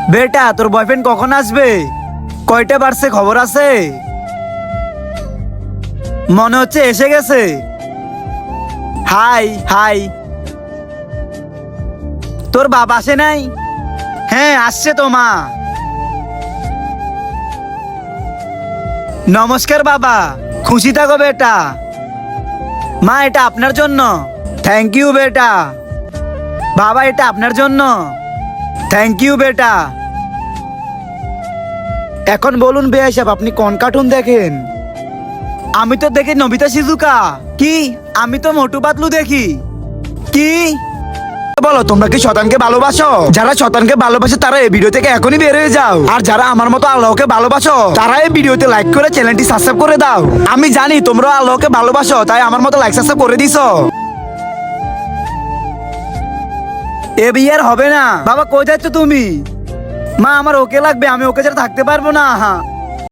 বেটা তোর বয়ফ্রেন্ড কখন আসবে? কয়টা বাড়ছে খবর আছে? মনে হচ্ছে এসে গেছে। High high. তোর বাবা আসে নাই? হ্যাঁ আসছে তো মা। নমস্কার বাবা। খুশি থাকো বেটা। মা এটা আপনার জন্য। থ্যাংক ইউ বেটা। বাবা এটা আপনার জন্য। থ্যাংক ইউ বেটা। এখন বলুন বেয়াই সাহেব, আপনি কোন কার্টুন দেখেন? আমি তো দেখি নবিতা শিজুকা। কি? আমি তো মোটু পাতলু দেখি। কি বলো, তোমরা কি শতানকে ভালোবাসো? যারা শতানকে ভালোবাসে তারা এই ভিডিও থেকে এখনই বের হয়ে যাও। আর যারা আমার মতো আল্লাহকে ভালোবাসো তারা এই ভিডিওতে লাইক করে চ্যানেলটি সাবস্ক্রাইব করে দাও। আমি জানি তোমরা আল্লাহকে ভালোবাসো, তাই আমার মতো লাইক সাবস্ক্রাইব করে দিছো। এ বিয়ে আর হবে না। বাবা কই যাচ্ছ তুমি? মা আমার ওকে লাগবে, আমি ওকে ছাড়া থাকতে পারবো না।